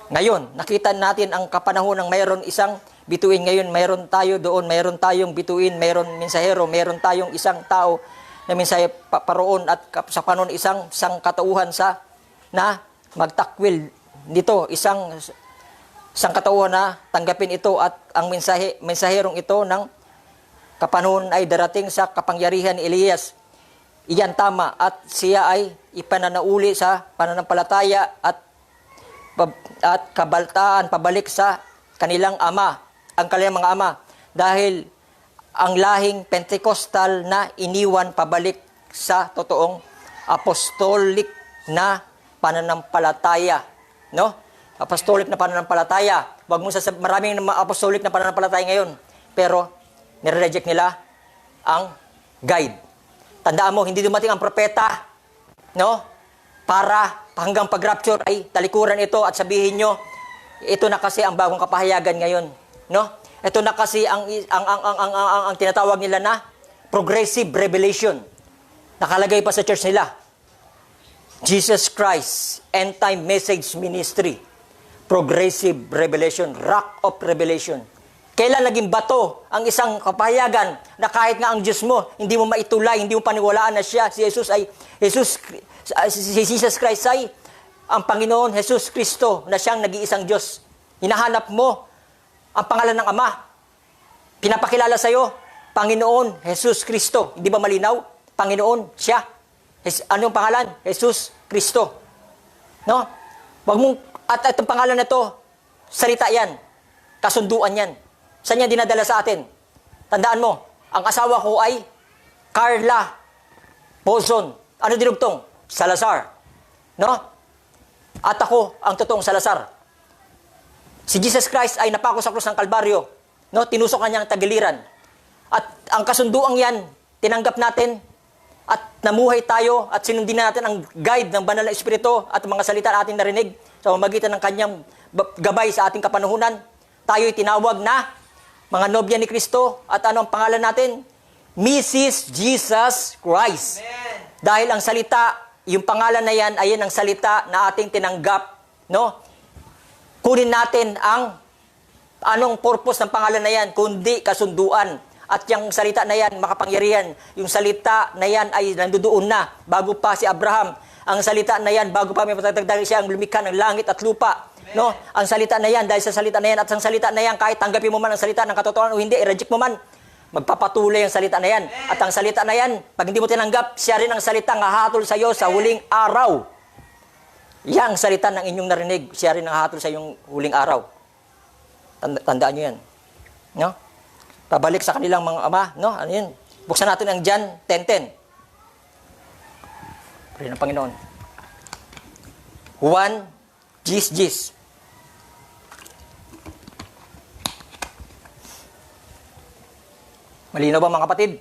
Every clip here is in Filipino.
Ngayon, nakita natin ang kapanahon ng mayroon isang bituin. Ngayon, mayroon tayo doon, mayroon tayong bituin, mayroon mensahero, mayroon tayong isang tao na mensahe paroon at sa panahon isang katauhan sa na magtakwil dito, isang katauhan na tanggapin ito at ang mensaherong ito ng kapanahon ay darating sa kapangyarihan ni Elias. Iyan tama at siya ay ipananauli sa pananampalataya at kabaltaan pabalik sa kanilang ama, ang kanilang mga ama, dahil ang lahing Pentecostal na iniwan pabalik sa totoong apostolic na pananampalataya, no? Apostolic na pananampalataya. Wag mo maraming apostolic na pananampalataya ngayon, pero nire-reject nila ang guide. Tandaan mo, hindi dumating ang propeta, no? Para hanggang pag-rapture ay talikuran ito at sabihin nyo, ito na kasi ang bagong kapahayagan ngayon, no? Ito na kasi ang tinatawag nila na progressive revelation. Nakalagay pa sa church nila. Jesus Christ, End Time Message Ministry, Progressive Revelation, Rock of Revelation. Kailan naging bato ang isang kapahayagan na kahit nga ang Diyos mo, hindi mo maitulay, hindi mo paniwalaan na siya, si Jesus Christ ay ang Panginoon Jesus Kristo na siyang nag-iisang Diyos. Hinahanap mo ang pangalan ng Ama. Pinapakilala sa iyo, Panginoon Jesus Kristo. Hindi ba malinaw? Panginoon siya. Anong pangalan? Jesus Kristo. No? Wag mong at itong pangalan na to, salita yan. Kasunduan yan. Saan yan dinadala sa atin? Tandaan mo, ang asawa ko ay Carla Pozon. Ano dinugtong? Salazar. No? At ako ang totoong Salazar. Si Jesus Christ ay napako sa krus ng Kalbaryo. No? Tinusok kanya ang tagiliran. At ang kasunduang yan, tinanggap natin at namuhay tayo at sinundin natin ang guide ng Banal na Espiritu at mga salita natin narinig sa pamamagitan ng kanyang gabay sa ating kapanahunan. Tayo'y tinawag na mga nobya ni Kristo at ano ang pangalan natin? Mrs. Jesus Christ. Amen. Dahil ang salita, yung pangalan na yan, ayan ang salita na ating tinanggap. No? Kunin natin ang anong purpose ng pangalan na yan, kundi kasunduan. At yung salita na yan, makapangyarihan. Yung salita na yan ay nandoon na bago pa si Abraham. Ang salita na yan, bago pa may patagdag siya ang lumikha ng langit at lupa. No? Ang salita na yan, dahil sa salita na yan, at ang salita na yan, kahit tanggapin mo man ang salita ng katotohanan o hindi, i-reject mo man, magpapatuloy ang salita na yan. At ang salita na yan, pag hindi mo tinanggap, siya rin ang salita ng hahatol sa iyo sa huling araw. Yang salita ng inyong narinig, siya rin ang hahatol sa iyong huling araw. Tandaan nyo yan. No? Pabalik sa kanilang mga ama. No? Ano yun? Buksan natin ang John 10:10. Pray ng Panginoon. Juan, Gis. Malinaw ba mga kapatid?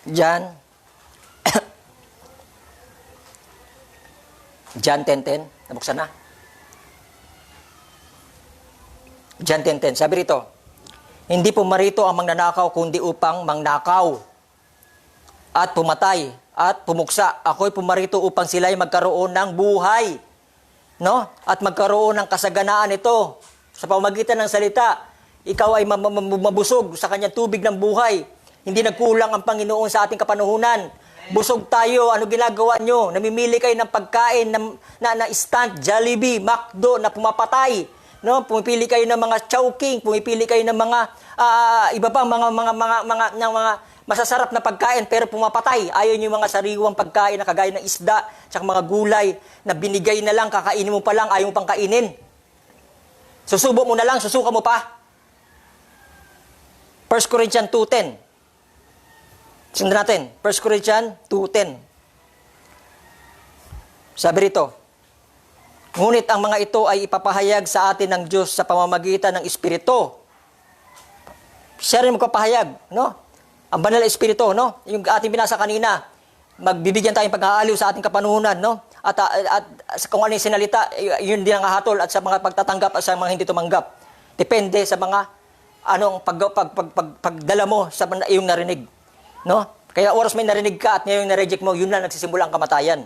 John 10:10. Nabuksan na. John 10:10. Sabi rito, hindi pumarito ang mangnanakaw kundi upang mangnakaw at pumatay at pumuksa. Ako'y pumarito upang sila'y magkaroon ng buhay. No? At magkaroon ng kasaganaan ito sa pamamagitan ng salita. Ikaw ay mabusog sa kanyang tubig ng buhay. Hindi nagkulang ang Panginoon sa ating kapanahunan. Busog tayo. Ano ginagawa nyo? Namimili kayo ng pagkain na instant, Jollibee, McDo na pumapatay. No? Pumipili kayo ng mga chowking, pumipili kayo ng mga iba pang mga masasarap na pagkain pero pumapatay. Ayaw nyo yung mga sariwang pagkain na kagaya ng isda, tsaka mga gulay na binigay na lang, kakainin mo pa lang, ayaw mo pang kainin. Susubo mo na lang, susuka mo pa. 1 Corinthians 2:10. Sundan natin, 1 Corinthians 2:10. Sabi rito, ngunit ang mga ito ay ipapahayag sa atin ng Diyos sa pamamagitan ng Espiritu. Siya rin magpapahayag, no? Ang Banal na Espiritu, no? Yung ating binasa kanina, magbibigyan tayong pag-aaliw sa ating kapanahunan, no? At kung ano yung sinalita, yun din ang hahatol at sa mga pagtatanggap at sa mga hindi tumanggap. Depende sa mga anong pagdala mo sa iyong narinig, no? Kaya oras may narinig ka at ngayon na-reject mo, yun lang nagsisimula ang kamatayan.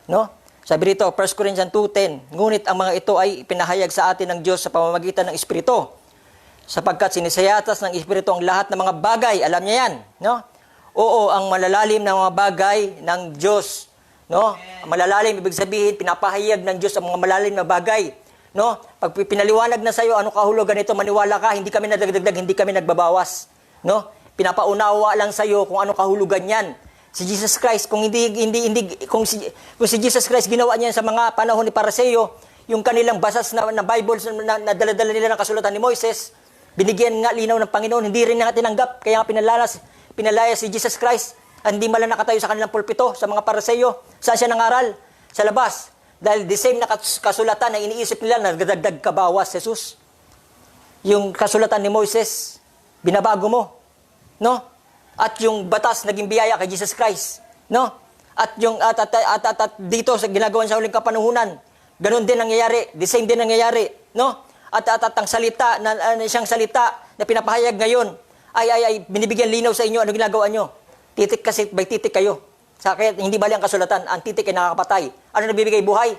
No? Sabi rito, 1 Corinthians 2:10, ngunit ang mga ito ay pinahayag sa atin ng Diyos sa pamamagitan ng Espiritu, sapagkat sinisayatas ng Espiritu ang lahat ng mga bagay. Alam niya yan. No? Oo, ang malalalim na mga bagay ng Diyos. No? Ang malalalim, ibig sabihin, pinapahayag ng Diyos ang mga malalim na bagay. No? Pag pinaliwanag na sa iyo, ano kahulugan nito, maniwala ka, hindi kami nadagdag, hindi kami nagbabawas. No? Pinapaunawa lang sa iyo kung ano kahulugan yan. Si Jesus Christ, kung si Jesus Christ ginawa niya sa mga panahon ni Pariseo, yung kanilang basas na Bible na dala-dala nila ng kasulatan ni Moises, binigyan nga linaw ng Panginoon, hindi rin nga tinanggap, kaya nga pinalaya si Jesus Christ, hindi man lang nakatayo sa kanilang pulpito, sa mga Pariseo. Saan siya nangaral? Sa labas. Dahil the same na kasulatan na iniisip nila, nagdagdag kabawas, Jesus. Yung kasulatan ni Moises, binabago mo. No? At yung batas naging biyaya kay Jesus Christ, no? At yung at dito sa ginagawa sa huling kapanuhunan, ganun din nangyayari, the same din nangyayari, no? At ang salita na siyang salita na pinapahayag ngayon ay binibigyan linaw sa inyo ano ginagawa nyo. Titik kasi by titik kayo. Sa kaya hindi bali ang kasulatan, ang titik ay nakakapatay. Ano nagbibigay buhay?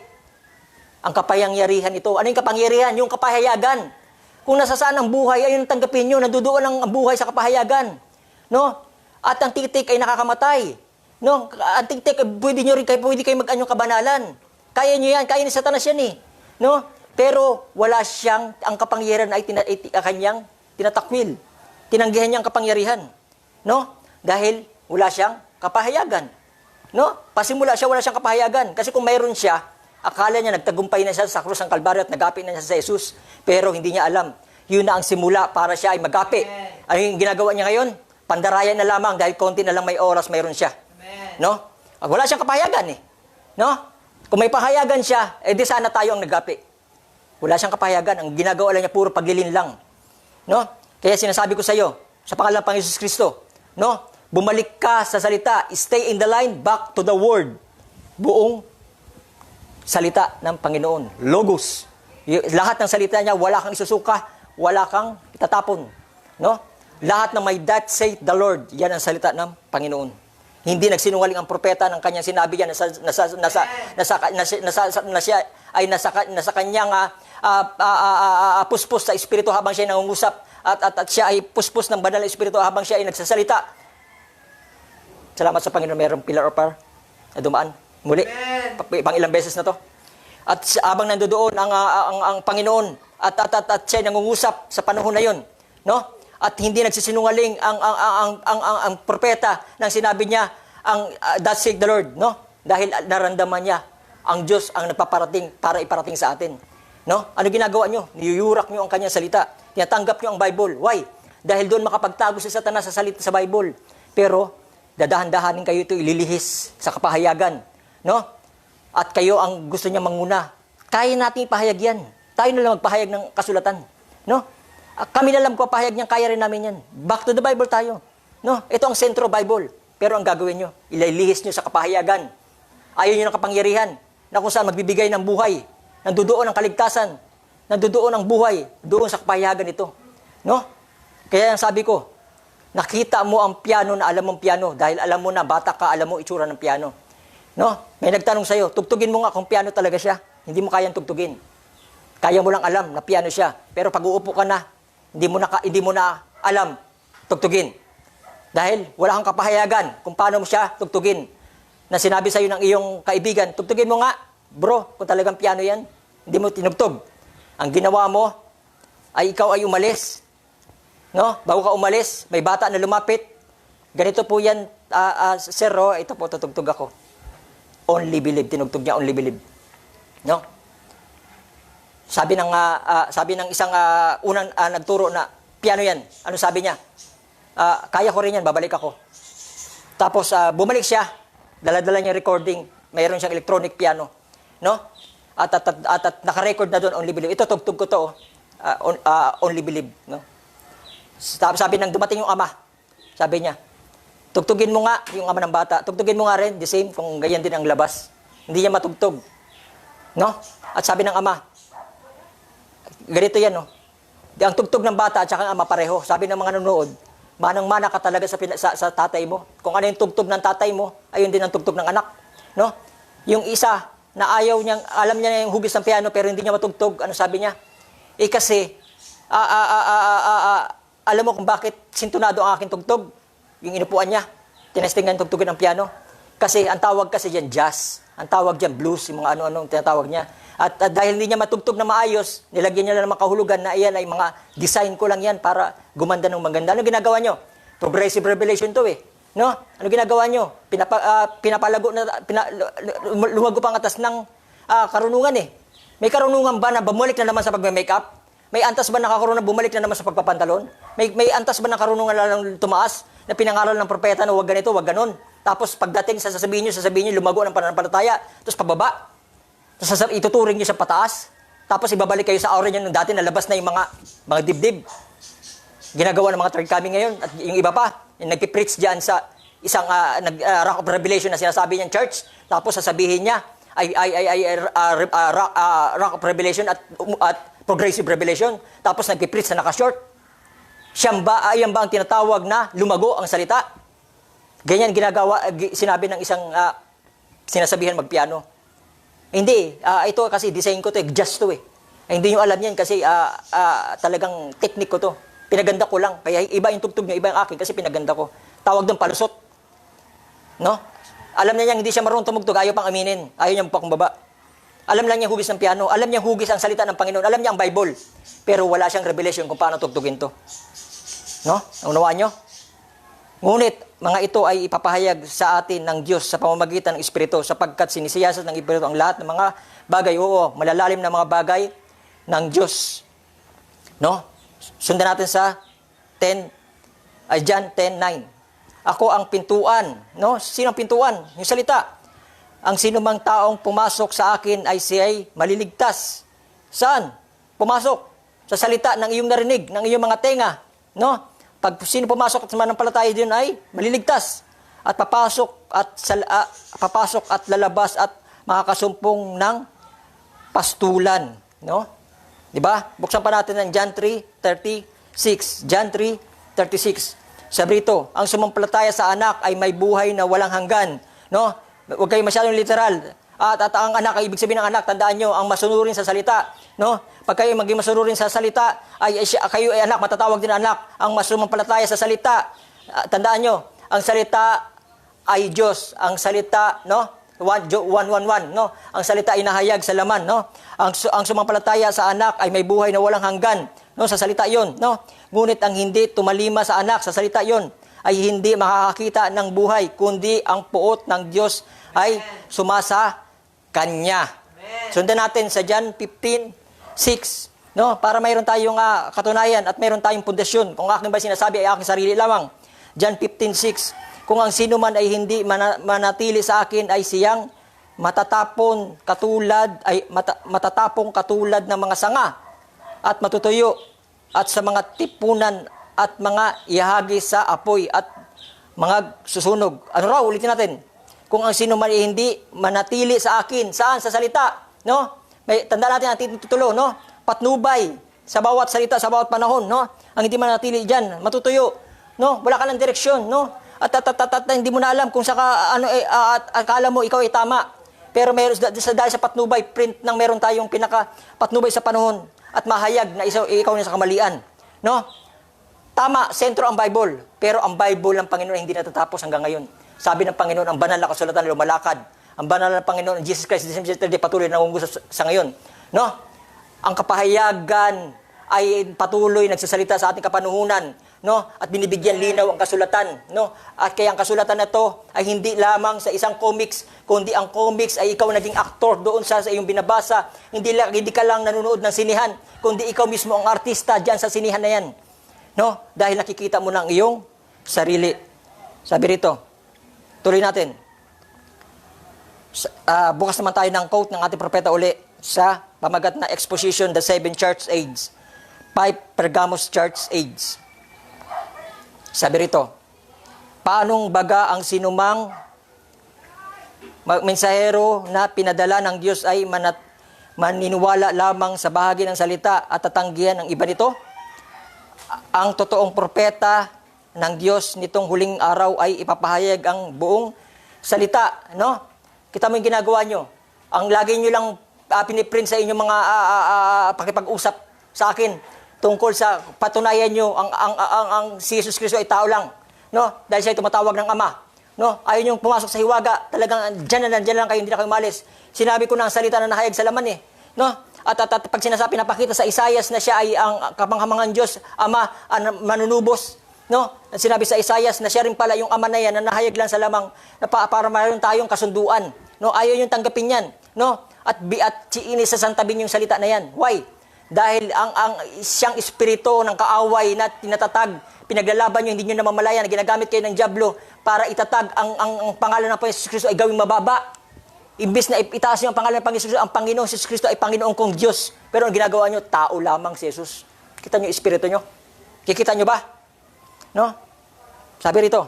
Ang kapangyarihan ito. Ano yung kapangyarihan? Yung kapahayagan. Kung nasasaan ang buhay, ayun ang tanggapin nyo, nandudoon ang buhay sa kapahayagan. No? At ang titik ay nakakamatay. No? Ang titik, pwede kayo mag-anyong kabanalan. Kaya nyo yan, kaya ni Satanas yan eh. No? Pero wala siyang, ang kapangyarihan ay kanyang tinatakwil. Tinanggihan niya ang kapangyarihan. No? Dahil wala siyang kapahayagan. No? Pasimula siya, wala siyang kapahayagan. Kasi kung mayroon siya, akala niya nagtagumpay na siya sa krus ng Kalbaryo at nagapi na siya sa Jesus. Pero hindi niya alam. Yun na ang simula para siya ay magapi. Ano yung ginagawa niya ngayon? Pandarayan na lamang dahil konti na lang may oras mayroon siya. Amen. No? Wala siyang kapahayagan eh. No? Kung may pahayagan siya, di sana tayo ang nagapi. Wala siyang kapahayagan. Ang ginagawa lang niya puro paglilin lang. No? Kaya sinasabi ko sa iyo, sa pangalan ng Panginoon Hesus Kristo, no? Bumalik ka sa salita. Stay in the line, back to the word. Buong salita ng Panginoon. Logos. Lahat ng salita niya, wala kang isusuka, wala kang itatapon. No? Lahat na may that saith the Lord, yan ang salita ng Panginoon. Hindi nagsinungaling ang propeta ng kanyang sinabi yan na siya ay nasa kanyang puspos sa Espiritu habang siya ay nangungusap at siya ay puspos ng banal na Espiritu habang siya ay nagsasalita. Salamat sa Panginoon, mayroong pillar of fire na dumaan. Muli, pang ilang beses na to. At habang nandoon ang Panginoon at siya ay nangungusap sa panahon na yun, no? At hindi nagsisinungaling ang propeta nang sinabi niya that saith the Lord, no? Dahil naramdaman niya ang Diyos ang nagpaparating para iparating sa atin. No? Ano ginagawa niyo? Niyuyurak niyo ang kanyang salita. Tinatanggap niyo ang Bible. Why? Dahil doon makapagtago si Satanas sa salita sa Bible. Pero dadahan-dahanin kayo ito ililihis sa kapahayagan, no? At kayo ang gusto niya manguna. Kaya nating ipahayag yan. Tayo na lang magpahayag ng kasulatan, no? Kami na lang ko pahayag niyan, kaya rin namin yan. Back to the Bible tayo. No? Ito ang sentro Bible. Pero ang gagawin nyo, ililihis nyo sa kapahayagan. Ayaw nyo ng kapangyarihan na kung saan magbibigay ng buhay, nandudoon ang kaligtasan, nandudoon ang buhay, doon sa kapahayagan ito. No? Kaya ang sabi ko, nakita mo ang piano na alam mong piano dahil alam mo na bata ka, alam mo itsura ng piano. No? May nagtanong sa'yo, tugtugin mo nga kung piano talaga siya. Hindi mo kayang tugtugin. Kaya mo lang alam na piano siya. Pero pag uupo ka na, hindi mo na alam tugtugin. Dahil wala kang kapahayagan kung paano mo siya tugtugin. Na sinabi sa'yo ng iyong kaibigan, tugtugin mo nga, bro, kung talagang piano yan, hindi mo tinugtog. Ang ginawa mo, ay ikaw ay umalis. No? Bago ka umalis, may bata na lumapit. Ganito po yan, sir, ito po, tutugtog ako. Only believe, tinugtog niya, only believe. No? Sabi ng isang unang nagturo na piano yan. Ano sabi niya? Kaya ko rin yan, babalik ako. Tapos bumalik siya, dala-dala niya recording, mayroon siyang electronic piano, no? At naka-record na doon, only believe. Ito tugtog ko to, only believe, no? Sabi ng dumating yung ama, sabi niya, tugtugin mo nga yung ama ng bata, tugtugin mo nga rin, the same, kung ganyan din ang labas. Hindi niya matugtog, no? At sabi ng ama, ganito yan, no? Ang tugtog ng bata at saka ang ama pareho. Sabi ng mga nanonood, Manang-mana ka talaga sa tatay mo. Kung ano yung tugtog ng tatay mo, ayun din ang tugtog ng anak. No? Yung isa na ayaw niyang, alam niya na yung hugis ng piano pero hindi niya matugtog, ano sabi niya? Kasi, alam mo kung bakit sintunado ang aking tugtog? Yung inupuan niya, tinestingan tugtugin ng piano. Kasi ang tawag kasi diyan jazz, ang tawag diyan blues, yung mga ano-anong tinatawag niya. At dahil hindi niya matugtog na maayos, nilagyan niya lang ng mga kahulugan na iyan ay mga design ko lang yan para gumanda ng maganda. Ano ginagawa niyo? Progressive revelation to eh. No? Ano ginagawa niyo? Pinapalago na, lumago pang atas ng karunungan eh. May karunungan ba na bumalik na naman sa pagme-makeup? May antas ba na karunungan na bumalik na naman sa pagpapantalon? May antas ba na karunungan na lang tumaas na pinangaral ng propeta na huwag ganito, huwag ganon? Tapos pagdating sa sasabihin niyo, lumago ng pananampalataya, tapos pababa. Tapos ituturing niyo sa pataas. Tapos ibabalik kayo sa aura niyo nung dati nalabas na yung mga dibdib. Ginagawa ng mga third coming ngayon. At yung iba pa, yung nagpipreach diyan sa isang Rock of Revelation na sinasabi niyang church. Tapos sasabihin niya, Rock of Revelation at Progressive Revelation. Tapos nagpipreach na naka-short. Ayan ba ang tinatawag na lumago ang salita? Ganyan ginagawa, sinabi ng isang sinasabihan magpiano. Hindi, ito kasi design ko to, just to eh. Hindi nyo alam yan kasi talagang technique ko to. Pinaganda ko lang, kaya iba yung tugtog nyo, iba yung akin kasi pinaganda ko. Tawag doon palusot. No? Alam niya hindi siya marunong tumugtog, ayaw pang aminin, ayaw niya pakumbaba. Alam lang niya hugis ng piano, alam niya hugis ang salita ng Panginoon, alam niya ang Bible. Pero wala siyang revelation kung paano tugtugin to. No? Unawaan nyo? Ngunit, mga ito ay ipapahayag sa atin ng Diyos sa pamamagitan ng Espiritu sapagkat sinisiyasat ng Espiritu ang lahat ng mga bagay. Oo, malalalim na mga bagay ng Diyos. No? Sundan natin sa John 10:9. Ako ang pintuan. No? Sino ang pintuan? Yung salita. Ang sino mang taong pumasok sa akin ay siya'y maliligtas. Saan? Pumasok. Sa salita ng iyong narinig, ng iyong mga tenga. No? Pag sino pumasok at mananampalataya din ay maliligtas at papasok at lalabas at makakasumpong ng pastulan, no? 'Di ba? Buksan pa natin ang John 3:36. John 3:36. Sabi rito, ang sumampalataya sa anak ay may buhay na walang hanggan, no? Huwag kayo masyadong literal. At ang anak ay ibig sabihin ng anak, tandaan nyo, ang masunurin sa salita, no? Pag kayo maging masunurin sa salita, kayo ay anak, matatawag din anak. Ang masumampalataya sa salita, tandaan nyo, ang salita ay Diyos. Ang salita, no? 1:1:1, no? Ang salita ay nahayag sa laman, no? Ang sumampalataya sa anak ay may buhay na walang hanggan, no? Sa salita 'yon, no? Ngunit ang hindi tumalima sa anak, sa salita 'yon, ay hindi makakakita ng buhay, kundi ang puot ng Diyos ay sumasa Kanya. Sundan natin sa John 15:6, no? Para mayroon tayong katunayan at mayroon tayong pundasyon. Kung aking ba sinasabi ay aking sarili lamang. John 15:6. Kung ang sino man ay hindi manatili sa akin ay siyang matatapong katulad ng mga sanga at matutuyo at sa mga tipunan at mga ihagi sa apoy at mga susunog. Ano raw? Ulitin natin. Kung ang sino man ay hindi manatili sa akin, saan? Sa salita, no? Tanda natin ang titulo, no? Patnubay sa bawat salita, sa bawat panahon, no? Ang hindi manatili diyan, matutuyo, no? Wala ka ng direksyon, no? At hindi mo na alam kung akala mo ikaw ay tama. Pero dahil sa patnubay, print ng meron tayong pinaka-patnubay sa panahon at mahayag na ikaw na sa kamalian, no? Tama, sentro ang Bible. Pero ang Bible ng Panginoon ay hindi natatapos hanggang ngayon. Sabi ng Panginoon, ang banal na kasulatan ay lumalakad. Ang banal na Panginoon, Jesus Christ, patuloy na nangungusa sa ngayon. No? Ang kapahayagan ay patuloy nagsasalita sa ating kapanuhunan. No? At binibigyan linaw ang kasulatan. No? At kaya ang kasulatan na to ay hindi lamang sa isang comics, kundi ang comics ay ikaw naging aktor doon sa iyong binabasa. Hindi ka lang nanonood ng sinihan, kundi ikaw mismo ang artista dyan sa sinihan na yan. No? Dahil nakikita mo ng iyong sarili. Sabi rito, tuloy natin. Bukas naman tayo ng quote ng ating propeta uli sa pamagat na exposition, the 7 church age, 5 Pergamos church age. Sabi rito, paanong baga ang sinumang mensahero na pinadala ng Diyos ay maniniwala lamang sa bahagi ng salita at tatanggihan ng iba nito? Ang totoong propeta ng Diyos nitong huling araw ay ipapahayag ang buong salita, no? Kita mo yung ginagawa nyo. Ang lagi nyo lang piniprint sa inyong mga pakipag-usap sa akin tungkol sa patunayan nyo ang si Jesus Cristo ay tao lang, no? Dahil siya ay tumatawag ng Ama, no? Ayaw nyo pumasok sa hiwaga, talagang dyan lang kayo, hindi na kayo umalis. Sinabi ko na ang salita na nahayag sa laman, no? At pag sinasabi, napakita sa Isaias na siya ay ang kapanghamangan Diyos, Ama, manunubos, no? Sinabi sa Isaias na siya rin pala yung Ama na yan na nahayag lang sa lamang na para mayroon tayong kasunduan, no? Ayaw yung tanggapin yan, no? At inisasantabin yung salita na yan. Why? Dahil ang siyang espiritu ng kaaway na tinatatag, pinaglalaban nyo, hindi nyo namamalayan, ginagamit kayo ng dyablo para itatag ang pangalan ng Panginoon Kristo ay gawing mababa. Imbis na itaas nyo ang pangalan ng Panginoon Kristo, ang Panginoon Kristo ay Panginoon kong Diyos. Pero ang ginagawa nyo, tao lamang si Jesus. Kita nyo yung espiritu nyo? Kikita nyo ba? No? Sabi rito.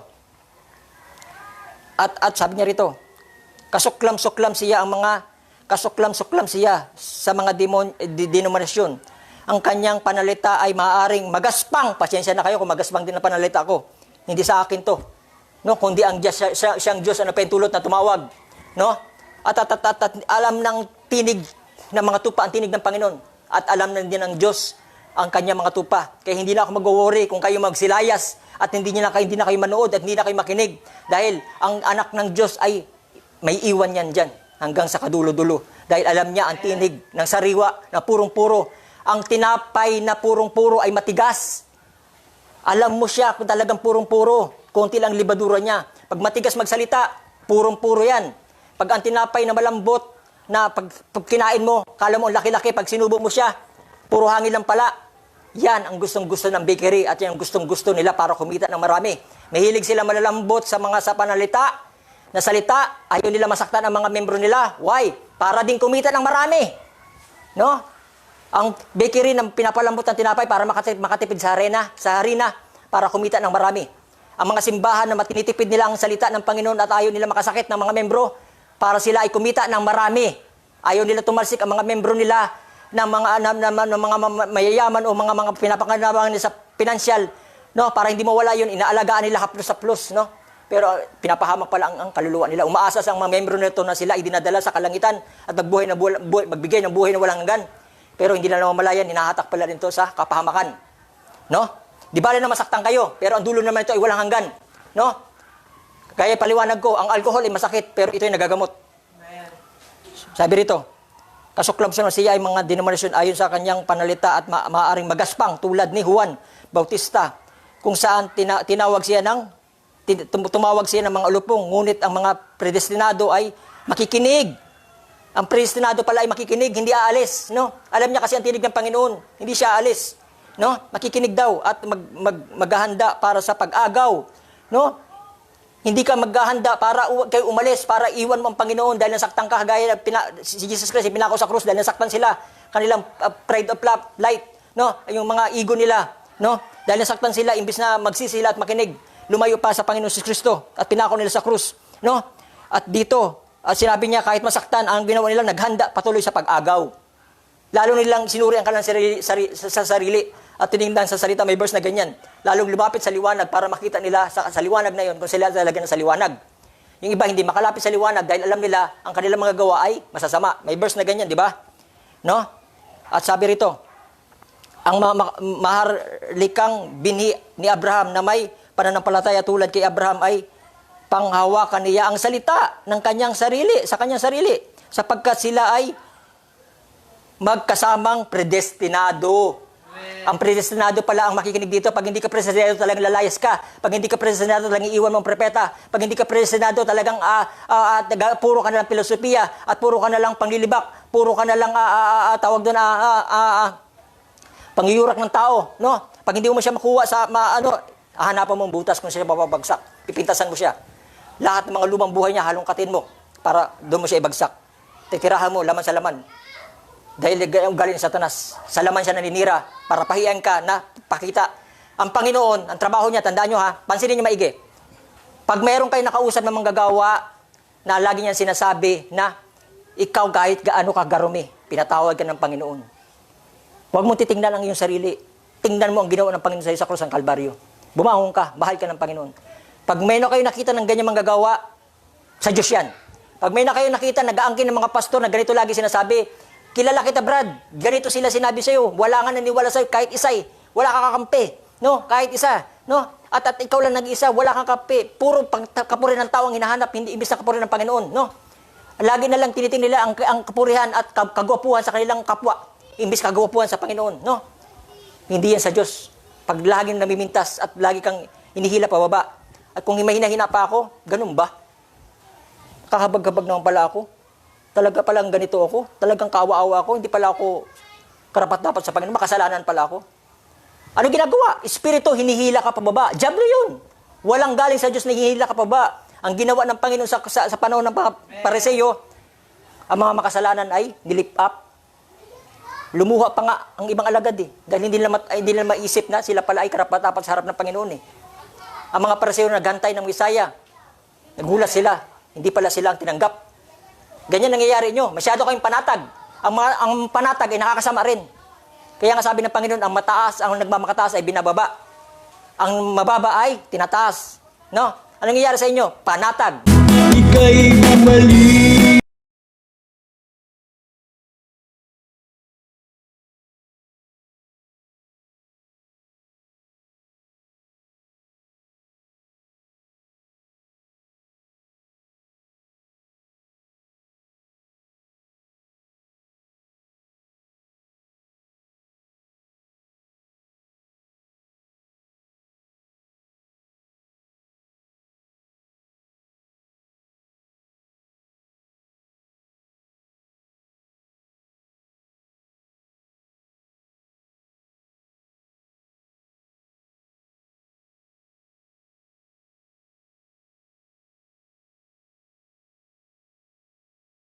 At sabi niya rito, kasuklam-suklam siya sa mga denominasyon. Ang kanyang panalita ay maaaring magaspang. Pasensya na kayo kung magaspang din ang panalita ko. Hindi sa akin to. No? Kundi ang Diyos, siyang Diyos na pentulot na tumawag. No? At alam ng tinig ng mga tupa ang tinig ng Panginoon. At alam na din ng Diyos ang kanyang mga tupa. Kaya hindi na ako mag-worry kung kayo magsilayas at hindi na kayo manood at hindi na kayo makinig. Dahil ang anak ng Diyos ay may iwan yan dyan hanggang sa kadulo-dulo. Dahil alam niya ang tinig ng sariwa na purong-puro. Ang tinapay na purong-puro ay matigas. Alam mo siya kung talagang purong-puro. Konti lang libadura niya. Pag matigas magsalita, purong-puro yan. Pag ang tinapay na malambot, na pag kinain mo, kala mo ang laki-laki, pag sinubo mo siya, puro hangin lang pala. Yan ang gustong-gusto ng bakery at yan ang gustong-gusto nila para kumita ng marami. Mahilig sila malalambot sa mga panalita, na salita, ayaw nila masaktan ang mga membro nila. Why? Para din kumita ng marami. No? Ang bakery na pinapalambot ng tinapay para makatipid sa harina, para kumita ng marami. Ang mga simbahan na matinitipid nila ang salita ng Panginoon at ayaw nila makasakit ng mga membro, para sila ay kumita ng marami. Ayaw nila tumalsik ang mga membro nila ng mga mayayaman o mga pinapanganabangan nila sa pinansyal, no? Para hindi mawala yun, inaalagaan nila haplos sa plus, no? Pero pinapahamak pala ang kaluluwa nila. Umaasa sa mga membro nito na sila ay dinadala sa kalangitan at magbigay ng buhay na walang hanggan. Pero hindi na namamalayan, hinahatak pala rin to sa kapahamakan, no? Di bale na masaktan kayo, pero ang dulo naman ito ay walang hanggan, no? Kaya paliwanag ko, ang alcohol ay masakit, pero ito ay nagagamot. Sabi rito, kasuklam siya ay mga denominasyon ayon sa kanyang panalita at maaaring magaspang tulad ni Juan Bautista, kung saan tumawag siya ng mga ulupong, ngunit ang mga predestinado ay makikinig. Ang predestinado pala ay makikinig, hindi aalis, no? Alam niya kasi ang tinig ng Panginoon, hindi siya aalis, no? Makikinig daw at maghahanda para sa pag-agaw, no? Hindi ka maghahanda para kayo umalis, para iwan mo ang Panginoon dahil nasaktan ka, gaya si Jesus Christ, pinako sa krus dahil nasaktan sila, kanilang pride of light, no? Yung mga ego nila, no? Dahil nasaktan sila, imbis na magsisila at makinig, lumayo pa sa Panginoon si Kristo at pinako nila sa krus, no? At dito, sinabi niya kahit masaktan, ang ginawa nila, naghanda patuloy sa pag-agaw. Lalo nilang sinuri ang kanilang sarili at tinignan sa salita, may verse na ganyan. Lalong lumapit sa liwanag para makita nila sa liwanag na yon kung sila talaga na sa liwanag. Yung iba hindi makalapit sa liwanag dahil alam nila ang kanilang mga gawa ay masasama. May verse na ganyan, di ba? No? At sabi rito, ang maharlikang binhi ni Abraham na may pananampalataya tulad kay Abraham ay panghawakan niya ang salita ng kanyang sarili, sa kanyang sarili, sapagkat sila ay magkasamang predestinado. Ang predestinado pala ang makikinig dito. Pag hindi ka predestinado, talagang lalayas ka. Pag hindi ka predestinado, talagang iwan mo ang propeta. Pag hindi ka predestinado, talagang puro ka na lang filosofiya at puro ka na lang panglilibak. Puro ka na lang tawag doon pangyurak ng tao, no? Pag hindi mo siya makuha sa hahanapan mo ang butas kung siya babagsak. Pipintasan mo siya. Lahat ng mga lumang buhay niya, halongkatin mo para doon mo siya ibagsak. Titirahan mo, laman sa laman. Dahil galing sa Satanas, sa laman siya naninira para pahiyan ka na pakita. Ang Panginoon, ang trabaho niya, tandaan nyo ha, pansinin niyo maigi. Pag mayroon kayo nakausap ng manggagawa na lagi niyang sinasabi na ikaw kahit gaano ka garumi, pinatawag ka ng Panginoon. Huwag mong titingnan ang iyong sarili. Tingnan mo ang ginawa ng Panginoon sa krus ng Kalbaryo. Bumangon ka, bahal ka ng Panginoon. Pag may na kayo nakita ng ganyan manggagawa, sa Diyos yan. Pag may na kayo nakita, nag-aangkin ng mga pastor na ganito lagi sinasabi, kilala kita Brad, ganito sila sinabi sa'yo, wala nga naniwala sa'yo, kahit isa wala kang kakampi, no? Kahit isa, no? At ikaw lang nag-isa, wala kang kakampi, puro kapuri ng tao ang hinahanap, hindi imbis na kapuri ng Panginoon, no? Lagi na lang tinitingnan nila ang kapurihan at kagwapuhan sa kanilang kapwa, imbis kagwapuhan sa Panginoon, no? Hindi yan sa Diyos. Pag laging namimintas at lagi kang inihila pababa. At kung himahina-hina pa ako, ganun ba? Kahabag-habag naman pala ako. Talaga palang ganito ako. Talagang kaawa-awa ako. Hindi pala ako karapat-dapat sa Panginoon. Makasalanan pala ako. Ano ginagawa? Espiritu, hinihila ka pababa. Diablo yun. Walang galing sa Diyos na hinihila ka pababa. Ang ginawa ng Panginoon sa panahon ng Pariseo, ang mga makasalanan ay nilip up. Lumuha pa nga ang ibang alagad dahil hindi nila maisip na sila pala ay karapat-dapat sa harap ng Panginoon Ang mga Pariseo na gantay ng Misaya, nagulat sila, hindi pala sila ang tinanggap. Ganyan nangyayari nyo, masyado kayong panatag. Ang panatag ay nakakasama rin. Kaya nga sabi ng Panginoon, ang mataas, ang nagmamakataas ay binababa. Ang mababa ay tinataas. No? Ano nangyayari sa inyo? Panatag. Ika'y mali.